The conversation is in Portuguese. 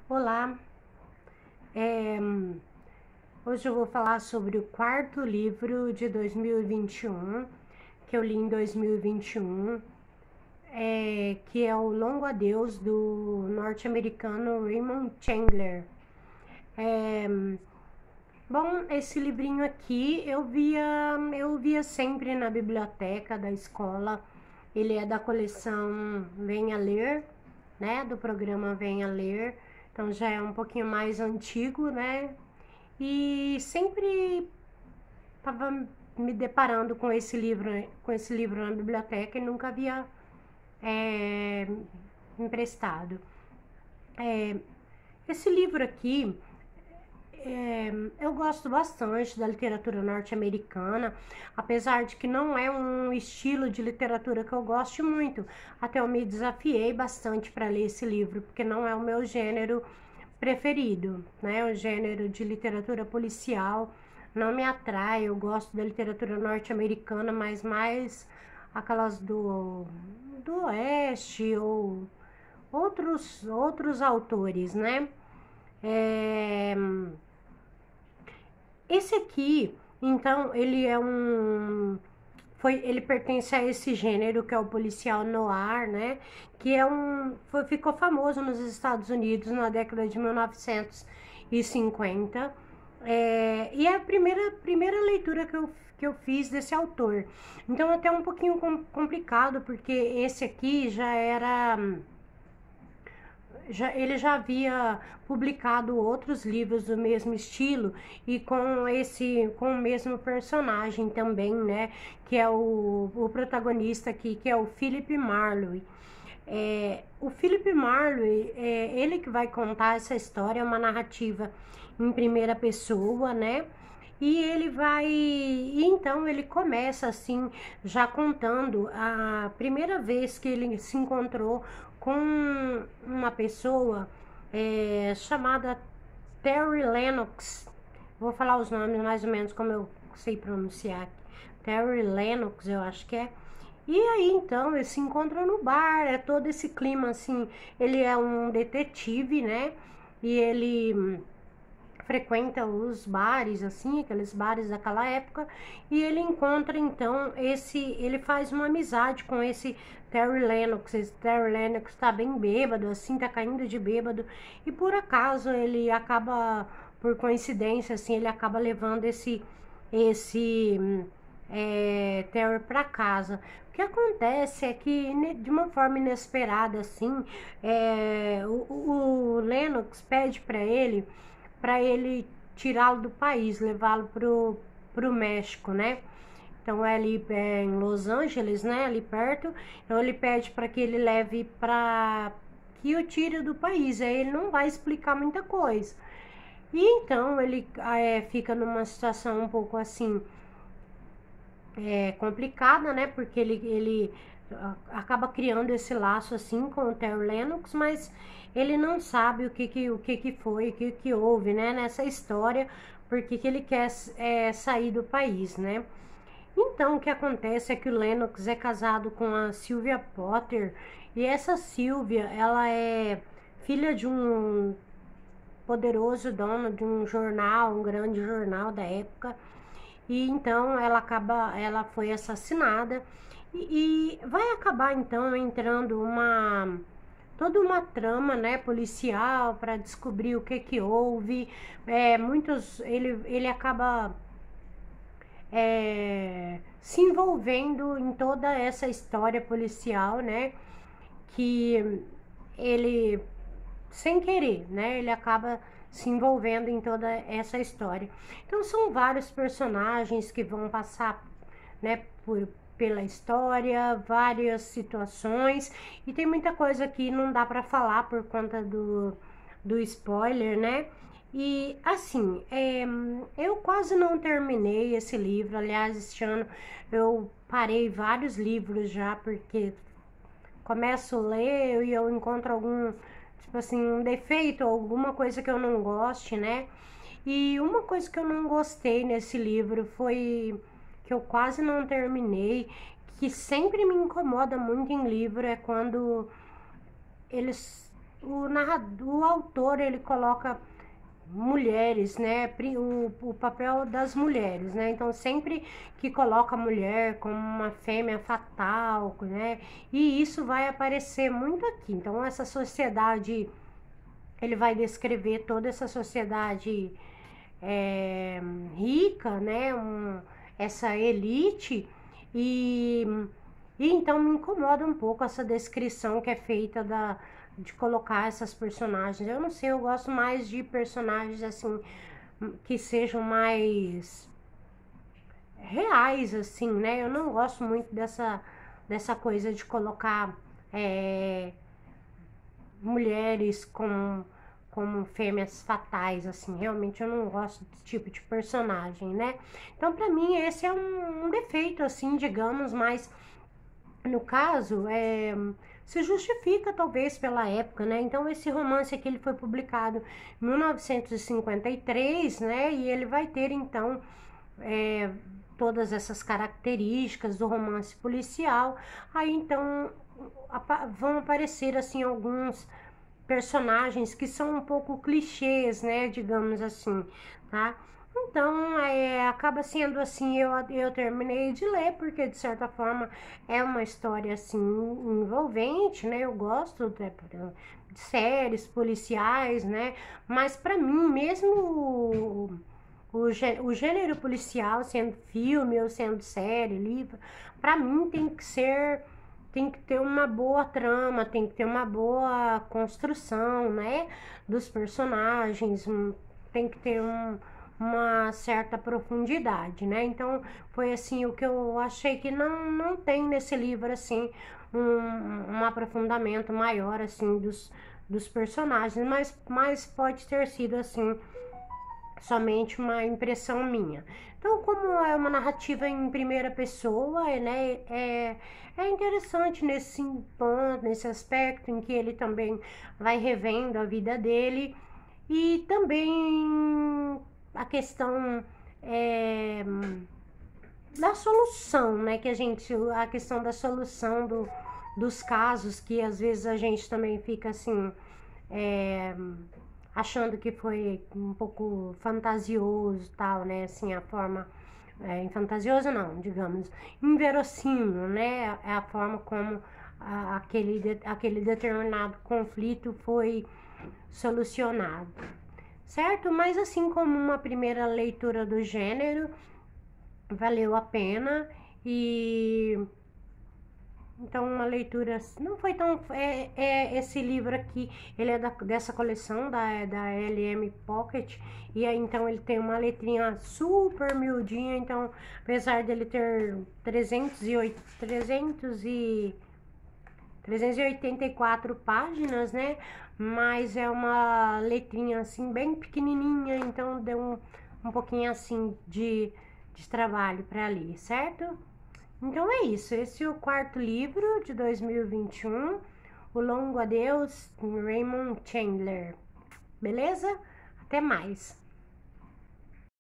Olá, é, hoje eu vou falar sobre o quarto livro de 2021, que eu li em 2021, que é o Longo Adeus, do norte-americano Raymond Chandler. É, bom, esse livrinho aqui eu via sempre na biblioteca da escola. Ele é da coleção Venha Ler, né? Do programa Venha Ler. Então já é um pouquinho mais antigo, né? E sempre estava me deparando com esse livro na biblioteca e nunca havia é, emprestado. É, esse livro aqui, eu gosto bastante da literatura norte-americana, apesar de que não é um estilo de literatura que eu goste muito. Até eu me desafiei bastante para ler esse livro, porque não é o meu gênero preferido, né? O gênero de literatura policial não me atrai. Eu gosto da literatura norte-americana, mas mais aquelas do oeste ou outros autores, né? É, esse aqui, então, ele pertence a esse gênero que é o policial noir, né? Que ficou famoso nos Estados Unidos na década de 1950. E é a primeira leitura que eu fiz desse autor. Então, até um pouquinho complicado, porque esse aqui ele já havia publicado outros livros do mesmo estilo e com o mesmo personagem também, né, que é o protagonista aqui, que é o Philip Marlowe. O Philip Marlowe é ele que vai contar essa história, é uma narrativa em primeira pessoa, né? E então ele começa assim, já contando a primeira vez que ele se encontrou com uma pessoa chamada Terry Lennox. Vou falar os nomes mais ou menos como eu sei pronunciar. Terry Lennox, eu acho que é. E aí então eles se encontram no bar, é todo esse clima assim. Ele é um detetive, né? E ele frequenta os bares, assim, aqueles bares daquela época, e ele encontra então ele faz uma amizade com esse Terry Lennox. Esse Terry Lennox tá bem bêbado, assim, tá caindo de bêbado, e por acaso ele acaba, por coincidência, assim, ele acaba levando esse Terry para casa. O que acontece é que, de uma forma inesperada, assim, o Lennox pede para ele tirá-lo do país, levá-lo pro México, né? Então é ali em Los Angeles, né? Ali perto. Então ele pede para que ele leve para que o tire do país. Aí ele não vai explicar muita coisa. E então ele fica numa situação um pouco assim complicada, né? Porque ele acaba criando esse laço assim com o Terry Lennox, mas ele não sabe o que foi, o que houve, né? Nessa história, porque que ele quer sair do país, né? Então, o que acontece é que o Lennox é casado com a Sylvia Potter, e essa Sylvia, ela é filha de um poderoso dono de um jornal, um grande jornal da época, e então ela foi assassinada e vai acabar então entrando toda uma trama, né, policial para descobrir o que houve. Ele acaba se envolvendo em toda essa história policial, né, que ele sem querer, né? Ele acaba se envolvendo em toda essa história. Então são vários personagens que vão passar, né, pela história, várias situações, e tem muita coisa que não dá para falar por conta do spoiler, né? E assim, eu quase não terminei esse livro. Aliás, este ano eu parei vários livros já, porque começo a ler e eu encontro algum, tipo assim, um defeito, alguma coisa que eu não goste, né? E uma coisa que eu não gostei nesse livro foi que eu quase não terminei, que sempre me incomoda muito em livro, é quando eles o autor, ele coloca mulheres, né, o papel das mulheres, né, então sempre que coloca a mulher como uma fêmea fatal, né, e isso vai aparecer muito aqui. Então essa sociedade, ele vai descrever toda essa sociedade rica, né, essa elite, e, e então me incomoda um pouco essa descrição que é feita de colocar essas personagens. Eu não sei, eu gosto mais de personagens assim que sejam mais reais, assim, né? Eu não gosto muito dessa coisa de colocar mulheres como fêmeas fatais, assim, realmente eu não gosto desse tipo de personagem, né? Então, pra mim, esse é um defeito, assim, digamos, mas no caso, se justifica talvez pela época, né? Então, esse romance aqui, ele foi publicado em 1953, né? E ele vai ter, então, todas essas características do romance policial. Aí, então, vão aparecer, assim, alguns personagens que são um pouco clichês, né, digamos assim, tá? Então, acaba sendo assim, eu terminei de ler, porque de certa forma é uma história assim envolvente, né? Eu gosto de séries policiais, né? Mas para mim, mesmo o gênero policial, sendo filme ou sendo série, livro, para mim tem que ter uma boa trama, tem que ter uma boa construção, né, dos personagens, tem que ter uma certa profundidade, né? Então, foi assim o que eu achei que não tem nesse livro, assim, um aprofundamento maior, assim, dos personagens, mas pode ter sido, assim, somente uma impressão minha. Então, como é uma narrativa em primeira pessoa, né, é interessante nesse ponto, nesse aspecto em que ele também vai revendo a vida dele, e também a questão da solução, né, a questão da solução dos casos, que às vezes a gente também fica assim, achando que foi um pouco fantasioso, tal, né? Assim, a forma fantasioso não, digamos, inverossímil, né? É a forma como aquele determinado conflito foi solucionado, certo? Mas assim como uma primeira leitura do gênero, valeu a pena. E então, uma leitura não foi tão. Esse livro aqui, ele é dessa coleção da LM Pocket. E aí, então, ele tem uma letrinha super miudinha. Então, apesar dele ter 384 páginas, né? Mas é uma letrinha assim, bem pequenininha. Então, deu um pouquinho assim de trabalho para ler, certo? Então é isso, esse é o quarto livro de 2021, O Longo Adeus, Raymond Chandler. Beleza? Até mais!